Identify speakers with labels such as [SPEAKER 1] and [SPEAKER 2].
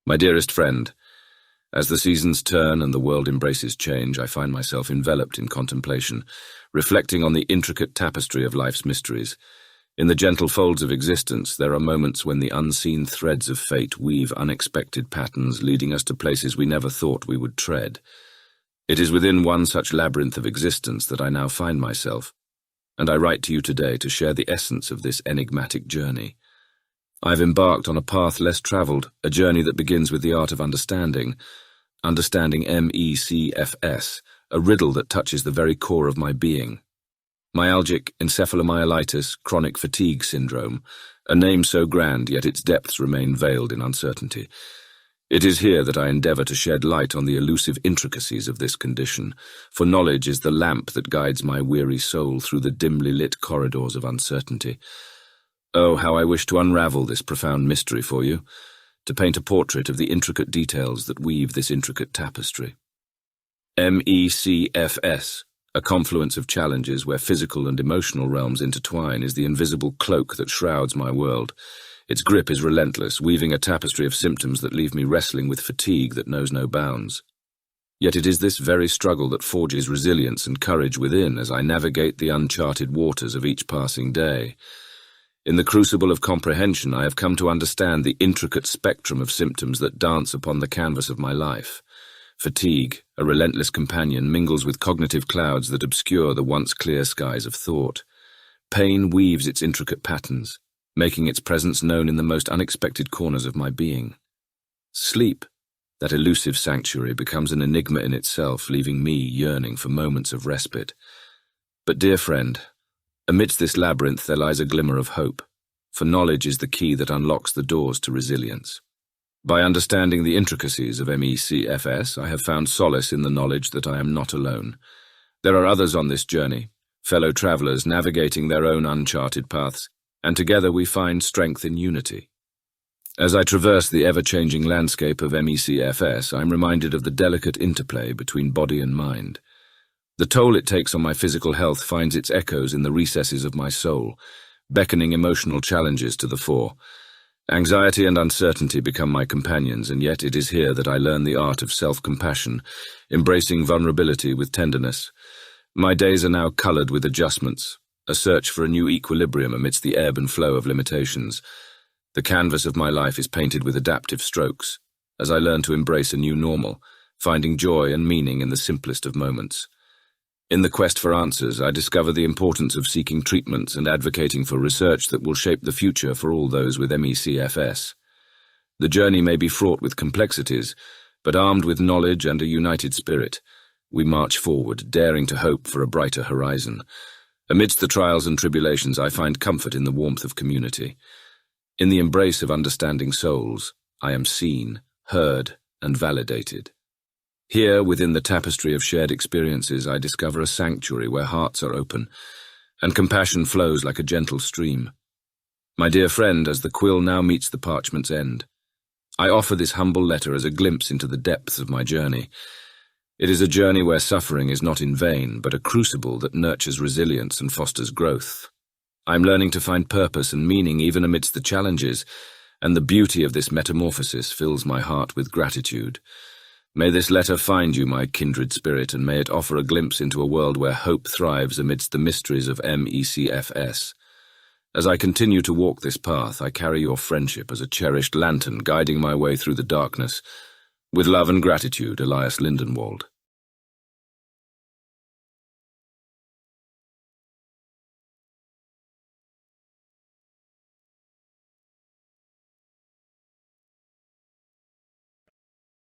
[SPEAKER 1] My dearest friend, as the seasons turn and the world embraces change, I find myself enveloped in contemplation, reflecting on the intricate tapestry of life's mysteries. In the gentle folds of existence, there are moments when the unseen threads of fate weave unexpected patterns, leading us to places we never thought we would tread. It is within one such labyrinth of existence that I now find myself, and I write to you today to share the essence of this enigmatic journey. I've embarked on a path less traveled, a journey that begins with the art of understanding MECFS, a riddle that touches the very core of my being. Myalgic encephalomyelitis chronic fatigue syndrome, a name so grand yet its depths remain veiled in uncertainty. It is here that I endeavor to shed light on the elusive intricacies of this condition, for knowledge is the lamp that guides my weary soul through the dimly lit corridors of uncertainty. Oh, how I wish to unravel this profound mystery for you, to paint a portrait of the intricate details that weave this intricate tapestry. MECFS, a confluence of challenges where physical and emotional realms intertwine, is the invisible cloak that shrouds my world. Its grip is relentless, weaving a tapestry of symptoms that leave me wrestling with fatigue that knows no bounds. Yet it is this very struggle that forges resilience and courage within as I navigate the uncharted waters of each passing day. In the crucible of comprehension, I have come to understand the intricate spectrum of symptoms that dance upon the canvas of my life. Fatigue, a relentless companion, mingles with cognitive clouds that obscure the once clear skies of thought. Pain weaves its intricate patterns, making its presence known in the most unexpected corners of my being. Sleep, that elusive sanctuary, becomes an enigma in itself, leaving me yearning for moments of respite. But, dear friend, amidst this labyrinth there lies a glimmer of hope, for knowledge is the key that unlocks the doors to resilience. By understanding the intricacies of MECFS, I have found solace in the knowledge that I am not alone. There are others on this journey, fellow travelers navigating their own uncharted paths, and together we find strength in unity. As I traverse the ever-changing landscape of MECFS, I am reminded of the delicate interplay between body and mind. The toll it takes on my physical health finds its echoes in the recesses of my soul, beckoning emotional challenges to the fore. Anxiety and uncertainty become my companions, and yet it is here that I learn the art of self-compassion, embracing vulnerability with tenderness. My days are now colored with adjustments, a search for a new equilibrium amidst the ebb and flow of limitations. The canvas of my life is painted with adaptive strokes, as I learn to embrace a new normal, finding joy and meaning in the simplest of moments. In the quest for answers, I discover the importance of seeking treatments and advocating for research that will shape the future for all those with MECFS. The journey may be fraught with complexities, but armed with knowledge and a united spirit, we march forward, daring to hope for a brighter horizon. Amidst the trials and tribulations, I find comfort in the warmth of community. In the embrace of understanding souls, I am seen, heard, and validated. Here, within the tapestry of shared experiences, I discover a sanctuary where hearts are open, and compassion flows like a gentle stream. My dear friend, as the quill now meets the parchment's end, I offer this humble letter as a glimpse into the depths of my journey. It is a journey where suffering is not in vain, but a crucible that nurtures resilience and fosters growth. I am learning to find purpose and meaning even amidst the challenges, and the beauty of this metamorphosis fills my heart with gratitude. May this letter find you, my kindred spirit, and may it offer a glimpse into a world where hope thrives amidst the mysteries of MECFS. As I continue to walk this path, I carry your friendship as a cherished lantern guiding my way through the darkness. With love and gratitude, Elias Lindenwold.